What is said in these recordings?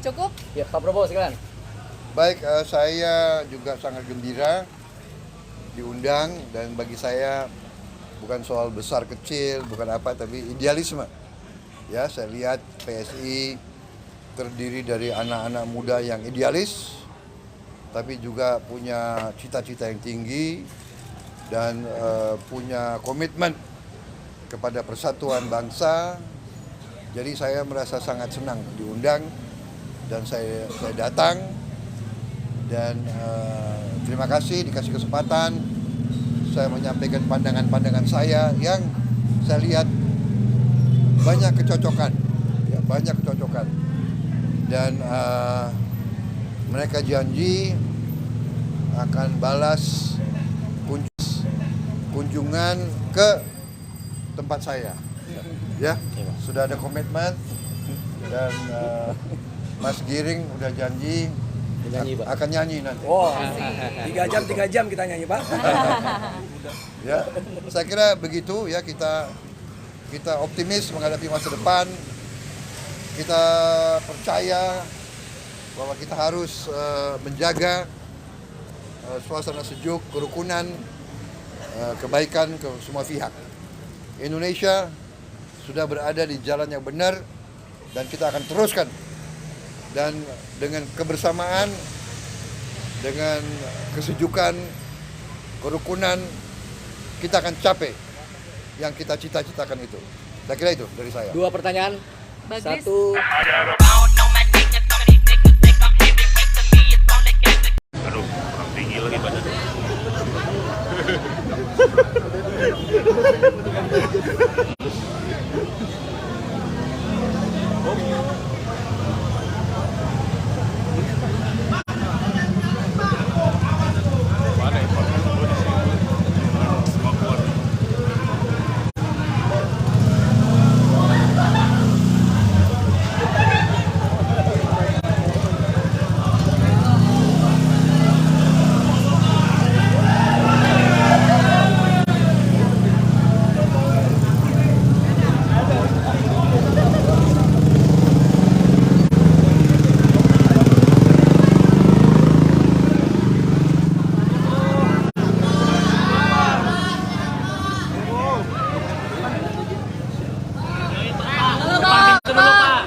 Cukup? Ya, Pak Prabowo silakan. Baik, saya juga sangat gembira diundang, dan bagi saya bukan soal besar kecil, bukan apa, tapi idealisme. Ya, saya lihat PSI terdiri dari anak-anak muda yang idealis, tapi juga punya cita-cita yang tinggi dan punya komitmen kepada persatuan bangsa. Jadi saya merasa sangat senang diundang dan saya datang, dan terima kasih dikasih kesempatan saya menyampaikan pandangan-pandangan saya yang saya lihat banyak kecocokan, ya, banyak kecocokan, dan mereka janji akan balas kunjungan ke tempat saya. Ya, sudah ada komitmen, dan Mas Giring udah janji akan nyanyi nanti. Oh, 3 jam kita nyanyi, Pak. Ya, saya kira begitu ya, kita optimis menghadapi masa depan. Kita percaya bahwa kita harus menjaga suasana sejuk, kerukunan, kebaikan ke semua pihak. Indonesia sudah berada di jalan yang benar dan kita akan teruskan. Dan dengan kebersamaan, dengan kesejukan, kerukunan, kita akan capai yang kita cita-citakan itu. Saya kira itu dari saya. 2 pertanyaan. Bagris. 1. Aduh, kurang tinggi lagi badannya. Mana informasi gue di sini? Papua.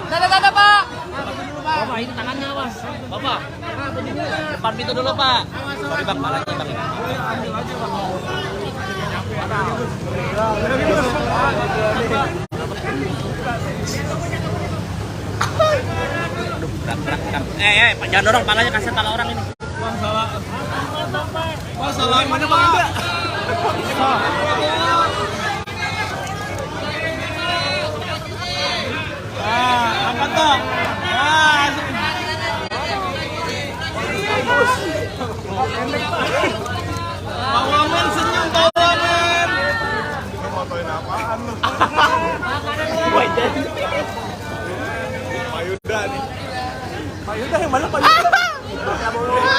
Tanda-tanda, Pak. Bapak, ini tangannya awas. Bapak, depan pintu dulu Pak. Sorry Bang, palanya Bang. Aduh, berat Kang. Pak, jangan dorong palanya, kasihan pala orang ini. Bang, salah. Bang, salah. Mana Bang Anda? Angkat dong. Pak Wamen senyum, Pak Wamen. Fotoin apaan lu? Pak Yuda nih. Pak Yuda yang mana Pak Yuda?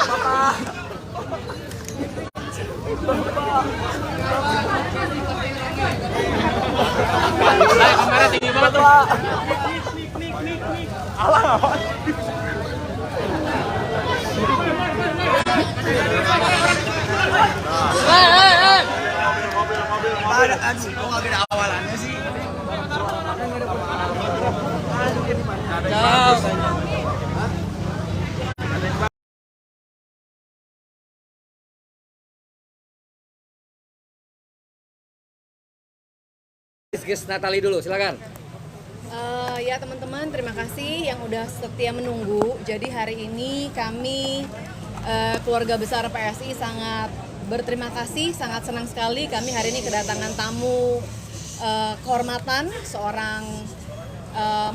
Bapak. Kamera tinggi banget tuh. Alah, apa? Mobil. Kok nggak beda awalannya sih? Gus Natali dulu, silakan. Ya teman-teman, terima kasih yang udah setia menunggu. Jadi hari ini kami keluarga besar PSI sangat berterima kasih, sangat senang sekali kami hari ini kedatangan tamu kehormatan, seorang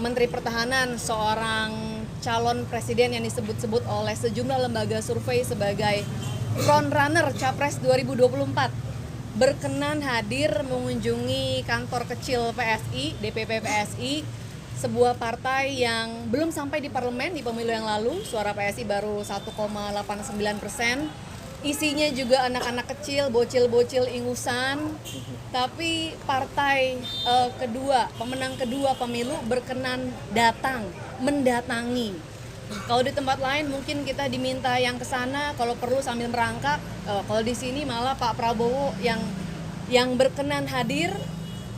Menteri Pertahanan, seorang calon presiden yang disebut-sebut oleh sejumlah lembaga survei sebagai frontrunner Capres 2024. Berkenan hadir mengunjungi kantor kecil PSI, DPP PSI, sebuah partai yang belum sampai di parlemen di pemilu yang lalu. Suara PSI baru 1,89%. Isinya juga anak-anak kecil, bocil-bocil ingusan. Tapi partai pemenang kedua pemilu berkenan mendatangi Kalau di tempat lain mungkin kita diminta yang ke sana kalau perlu sambil merangkak. Kalau di sini malah Pak Prabowo yang berkenan hadir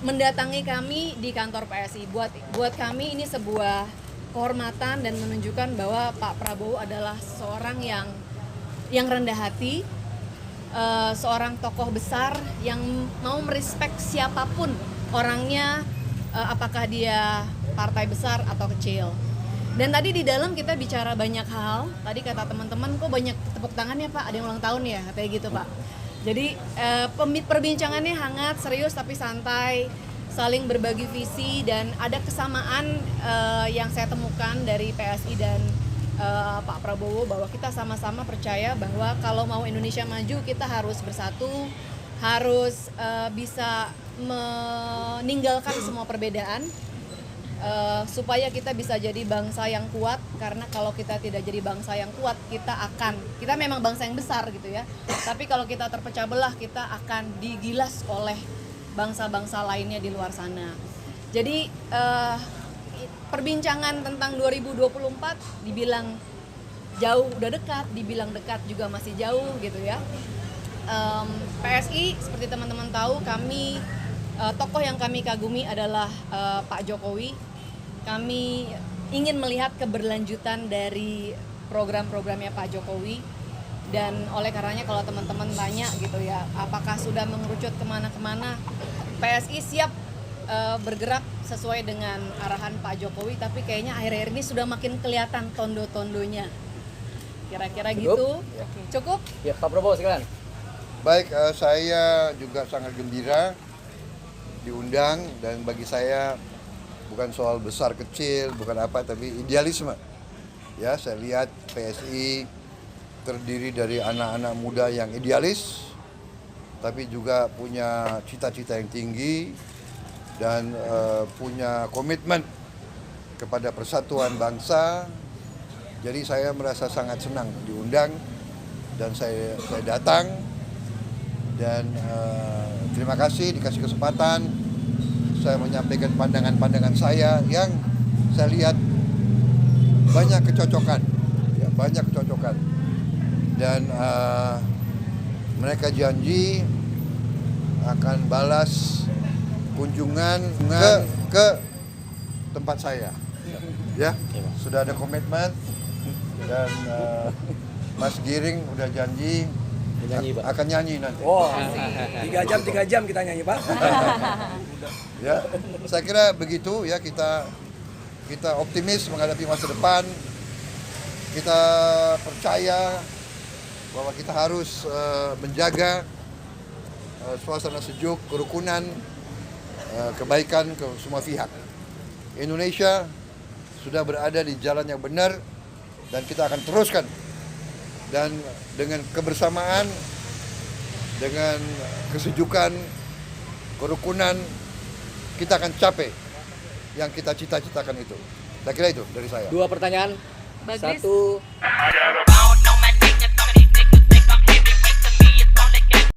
mendatangi kami di kantor PSI. Buat kami ini sebuah kehormatan dan menunjukkan bahwa Pak Prabowo adalah seorang yang rendah hati, seorang tokoh besar yang mau merespek siapapun orangnya, apakah dia partai besar atau kecil. Dan tadi di dalam kita bicara banyak hal. Tadi kata teman-teman, kok banyak tepuk tangan ya Pak, ada yang ulang tahun ya, kayak gitu Pak. Jadi perbincangannya hangat, serius tapi santai, saling berbagi visi, dan ada kesamaan yang saya temukan dari PSI dan Pak Prabowo, bahwa kita sama-sama percaya bahwa kalau mau Indonesia maju kita harus bersatu, harus bisa meninggalkan semua perbedaan, supaya kita bisa jadi bangsa yang kuat. Karena kalau kita tidak jadi bangsa yang kuat, kita memang bangsa yang besar gitu ya, tapi kalau kita terpecah belah kita akan digilas oleh bangsa-bangsa lainnya di luar sana. Jadi perbincangan tentang 2024 dibilang jauh udah dekat, dibilang dekat juga masih jauh gitu ya. PSI seperti teman-teman tahu, kami tokoh yang kami kagumi adalah Pak Jokowi. Kami ingin melihat keberlanjutan dari program-programnya Pak Jokowi, dan oleh karenanya kalau teman-teman tanya gitu ya, apakah sudah mengerucut kemana-kemana, PSI siap bergerak sesuai dengan arahan Pak Jokowi, tapi kayaknya akhir-akhir ini sudah makin kelihatan tondo-tondonya. Kira-kira gitu. Cukup? Ya, Pak Prabowo silakan. Baik, saya juga sangat gembira diundang, dan bagi saya bukan soal besar kecil, bukan apa, tapi idealisme. Ya, saya lihat PSI terdiri dari anak-anak muda yang idealis, tapi juga punya cita-cita yang tinggi dan punya komitmen kepada persatuan bangsa. Jadi saya merasa sangat senang diundang, dan saya datang, dan terima kasih dikasih kesempatan saya menyampaikan pandangan-pandangan saya yang saya lihat banyak kecocokan, ya, banyak kecocokan, dan mereka janji akan balas kunjungan ke tempat saya, ya, sudah ada komitmen, dan Mas Giring udah janji akan nyanyi nanti. Oh, 3 jam kita nyanyi Pak. Ya, saya kira begitu ya, kita optimis menghadapi masa depan. Kita percaya bahwa kita harus menjaga suasana sejuk, kerukunan, kebaikan ke semua pihak. Indonesia sudah berada di jalan yang benar, dan kita akan teruskan. Dan dengan kebersamaan, dengan kesejukan, kerukunan, kita akan capai yang kita cita-citakan itu. Saya kira itu dari saya. 2 pertanyaan. Bagus. 1.